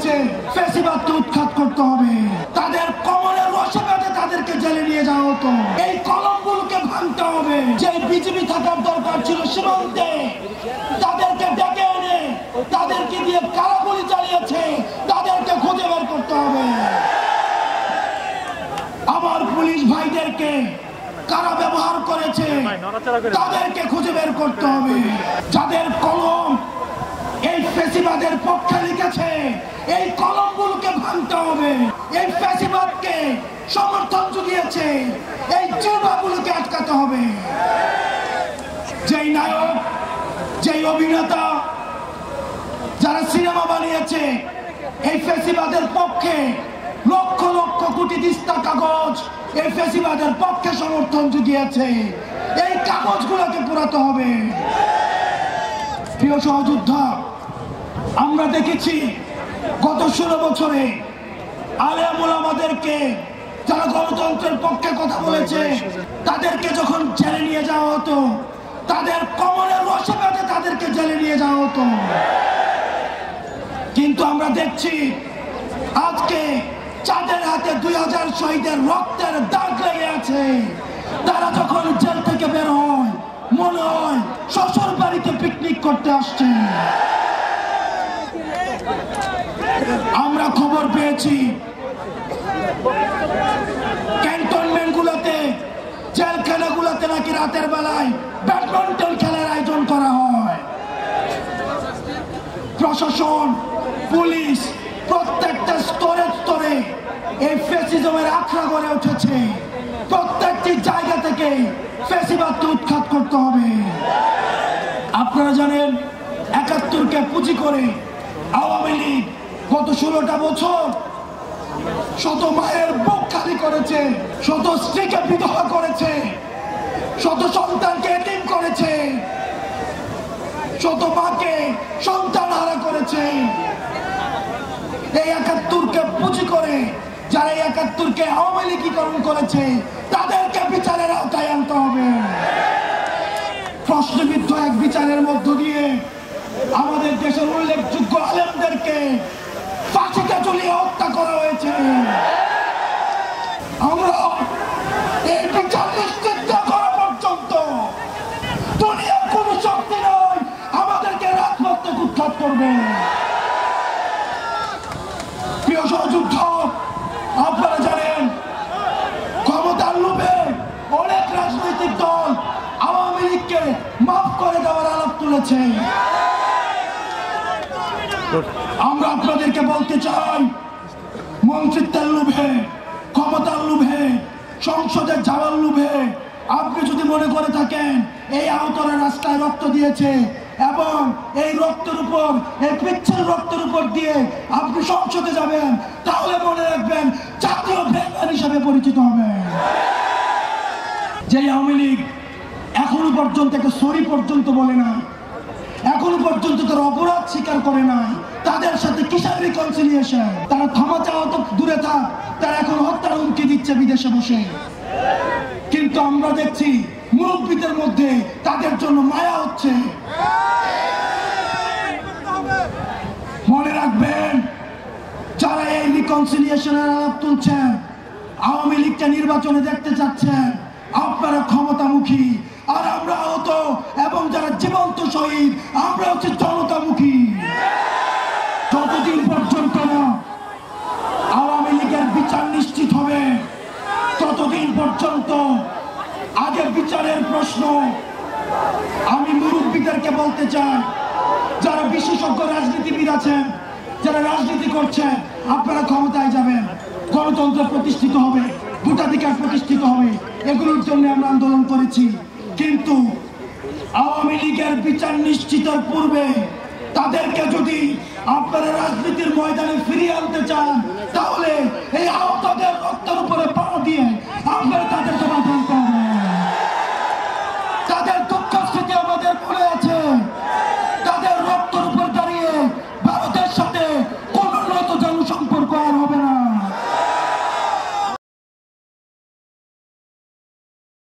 হচ্ছে ফ্যাসিবাদকে উৎখাত করতে হবে। তাদের কমরের রশি বেঁধে তাদেরকে জেলে নিয়ে যাওয়া হতো। এই কলমগুলোকে ভাঙতে হবে। যে বিজিবি থাকার দরকার ছিল সীমান্তে, তাদেরকে ডেকে এনে তাদেরকে দিয়ে কারাগুলি চালিয়েছে, তাদেরকে খুঁজে বের করতে হবে। আমার পুলিশ ভাইদেরকে কারা ব্যবহার করেছে তাদেরকে খুঁজে বের করতে হবে। যাদের কলম এই ফ্যাসিবাদের পক্ষে লিখেছে, এই কলমগুলোকে ভাঙতে হবে। এই ফ্যাসিবাদকে সমর্থন জুগিয়েছে, এই জিহ্বাগুলোকে আটকাতে হবে। যেই নায়ক, যেই অভিনেতা, যারা সিনেমা বানিয়েছে এই ফ্যাসিবাদের পক্ষে, লক্ষ লক্ষ কোটি দিস্তা কাগজ এই ফ্যাসিবাদের পক্ষে সমর্থন জুগিয়েছে, এই কাগজগুলোকে পুরাতে হবে। প্রিয় সহযোদ্ধা, আমরা দেখেছি গত 16 বছরে আলেম ওলামাদেরকে, যারা গণতন্ত্রের পক্ষে কথা বলেছে, তাদেরকে যখন জেলে নিয়ে যাওয়া হতো, তাদের কমরের রশি বেঁধে তাদেরকে জেলে নিয়ে যাওয়া হতো। কিন্তু আমরা দেখছি আজকে যাদের হাতে 2000 শহীদের রক্তের দাগ লেগে আছে, তারা যখন জেল থেকে বের হয় মনে হয় শ্বশুর বাড়িতে পিকনিক করতে আসছে। আমরা খবর পেয়েছি ক্যান্টনমেন্ট গুলোতে, জেলখানাগুলোতে নাকি রাতের বেলায় ব্যাডমিন্টন খেলার আয়োজন করা হয়। প্রশাসন, পুলিশ প্রত্যেকটা স্তরে স্তরে এই ফ্যাসিজমের আখড়া গড়ে উঠেছে। প্রত্যেকটি জায়গা থেকে ফ্যাসিবাদকে উৎখাত করতে হবে। আপনারা জানেন 71কে পুঁজি করে আওয়ামী লীগ গত 16টা বছর শত মায়ের বুক খালি করেছে, শত স্ত্রীকে বিধবা করেছে, শত সন্তানকে এতিম করেছে, শত মাকে সন্তান হারা করেছে। এই 71কে পুঁজি করে যারা এই 71কে আওয়ামী লীগীকরণ করেছে, তাদেরকে বিচারের আওতায় আনতে হবে। প্রশ্নবিদ্ধ এক বিচারের মধ্য দিয়ে আমাদের দেশের উল্লেখযোগ্য আলেমদেরকে ফাঁসিতে ঝুলিয়ে হত্যা করা হয়েছে। আমরা এই বিচার নিশ্চিত করা পর্যন্ত দুনিয়ার কোন শক্তি নয় আমাদেরকে রাজপথ থেকে উৎখাত করবে। প্রিয় সহযোদ্ধা, আপনারা জানেন ক্ষমতার লোভে অনেক রাজনৈতিক দল আওয়ামী লীগকে মাফ করে দেওয়ার আলাপ তুলেছে। আমরা আপনাদেরকে বলতে চাই, মন্ত্রিত্বের লোভে, ক্ষমতার লোভে, সংসদে যাওয়ার লোভে আপনি যদি মনে করে থাকেন এই আহতরা রাস্তায় রক্ত দিয়েছে এবং এই রক্তের উপর, এই পিচ্ছিল রক্তের উপর দিয়ে আপনি সংসদে যাবেন, তাহলে মনে রাখবেন জাতীয় বেঙ্গল হিসাবে পরিচিত হবে। যে আওয়ামী লীগ এখনো পর্যন্ত একটা সরি পর্যন্ত বলে না, এখনো পর্যন্ত তার অপরাধ স্বীকার করে নাই, তাদের সাথে কিসের রিকনসিলিয়েশন? তারা ক্ষমা চাওয়া তো দূরে থাক, তারা এখন হত্যার হুমকি দিচ্ছে বিদেশে বসে। কিন্তু আমরা দেখছি মুরব্বীদের মধ্যে তাদের জন্য মায়া হচ্ছে। মনে রাখবেন, যারা এই রিকনসিলিয়েশনের আলাপ তুলছেন, আওয়ামী লীগকে নির্বাচনে দেখতে চাচ্ছেন, আপনারা ক্ষমতামুখী, আর আমরা আহত এবং যারা জীবন্ত শহীদ আমরা হচ্ছে জনতামুখী। যতদিন পর্যন্ত আওয়ামী লীগের বিচার নিশ্চিত হবে, ততদিন পর্যন্ত আগে বিচারের প্রশ্ন। আমি মুরব্বীদেরকে বলতে চাই, যারা বিশেষজ্ঞ রাজনীতিবিদ আছেন, যারা রাজনীতি করছেন, আপনারা ক্ষমতায় যাবেন, গণতন্ত্র প্রতিষ্ঠিত হবে, ভোটাধিকার প্রতিষ্ঠিত হবে, এগুলোর জন্য আমরা আন্দোলন করেছি। কিন্তু আওয়ামী লীগের বিচার নিশ্চিতের পূর্বে তাদেরকে যদি আপনারা রাজনীতির ময়দানে ফিরিয়ে আনতে চান,